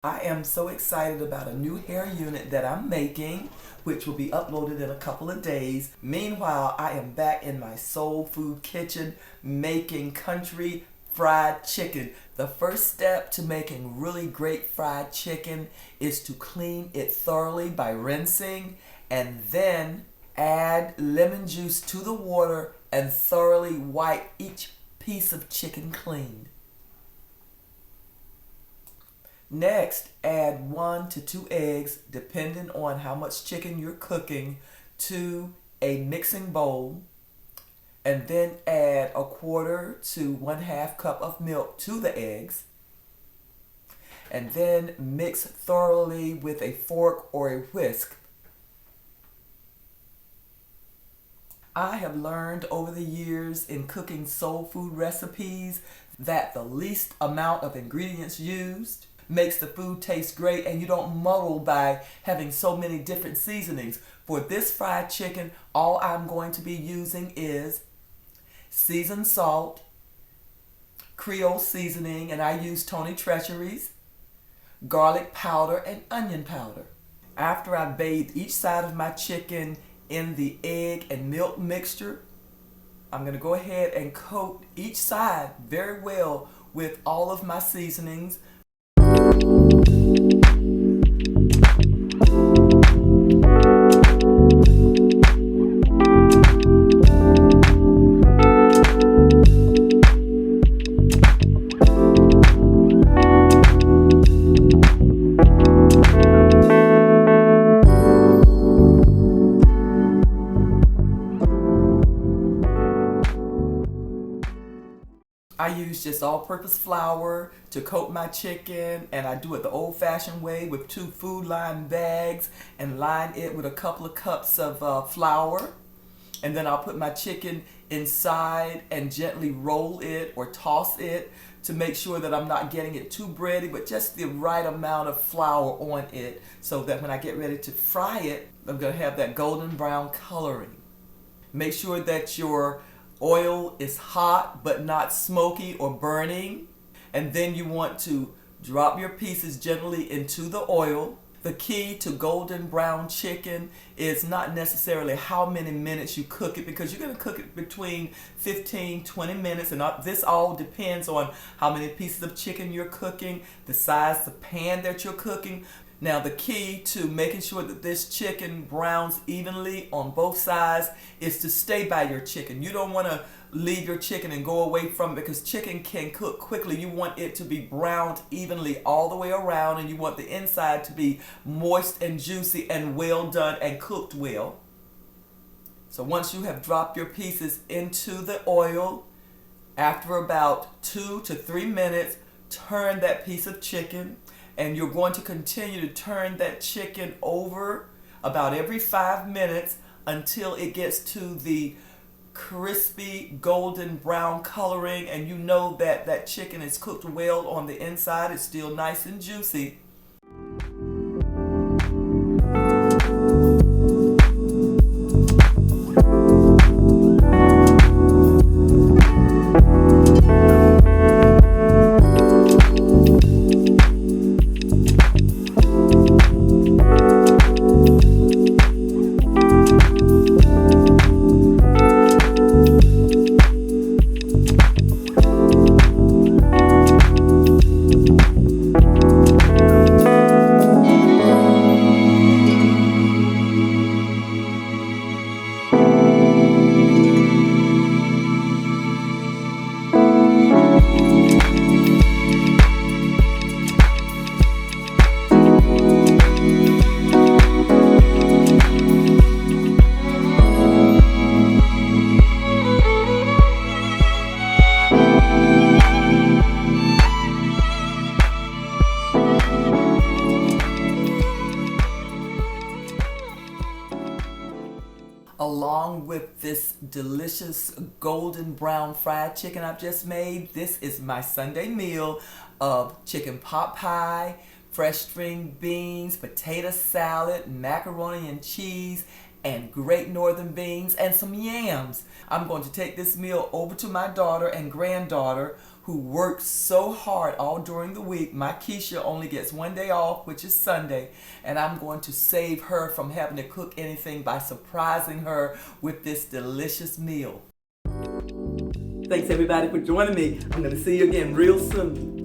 I am so excited about a new hair unit that I'm making, which will be uploaded in a couple of days. Meanwhile, I am back in my soul food kitchen making country fried chicken. The first step to making really great fried chicken is to clean it thoroughly by rinsing and then add lemon juice to the water and thoroughly wipe each piece of chicken clean. Next, add 1 to 2 eggs, depending on how much chicken you're cooking, to a mixing bowl, and then add 1/4 to 1/2 cup of milk to the eggs, and then mix thoroughly with a fork or a whisk. I have learned over the years in cooking soul food recipes that the least amount of ingredients used makes the food taste great, and you don't muddle by having so many different seasonings. For this fried chicken, all I'm going to be using is seasoned salt, Creole seasoning, and I use Tony Treasury's, garlic powder, and onion powder. After I've bathed each side of my chicken in the egg and milk mixture, I'm going to go ahead and coat each side very well with all of my seasonings. I use just all-purpose flour to coat my chicken, and I do it the old-fashioned way with 2 food line bags and line it with a couple of cups of flour. And then I'll put my chicken inside and gently roll it or toss it to make sure that I'm not getting it too bready, but just the right amount of flour on it so that when I get ready to fry it, I'm going to have that golden brown coloring. Make sure that your oil is hot but not smoky or burning, and then you want to drop your pieces gently into the oil. The key to golden brown chicken is not necessarily how many minutes you cook it, because you're going to cook it between 15-20 minutes, and this all depends on how many pieces of chicken you're cooking, the size of the pan that you're cooking. Now, the key to making sure that this chicken browns evenly on both sides is to stay by your chicken. You don't want to leave your chicken and go away from it, because chicken can cook quickly. You want it to be browned evenly all the way around, and you want the inside to be moist and juicy and well done and cooked well. So once you have dropped your pieces into the oil, after about 2 to 3 minutes, turn that piece of chicken. And you're going to continue to turn that chicken over about every 5 minutes until it gets to the crispy golden brown coloring, and you know that that chicken is cooked well on the inside. It's still nice and juicy. Along with this delicious golden brown fried chicken I've just made, this is my Sunday meal of chicken pot pie, fresh string beans, potato salad, macaroni and cheese, and great northern beans, and some yams. I'm going to take this meal over to my daughter and granddaughter, who works so hard all during the week. My Keisha only gets one day off, which is Sunday, and I'm going to save her from having to cook anything by surprising her with this delicious meal. Thanks everybody for joining me. I'm going to see you again real soon.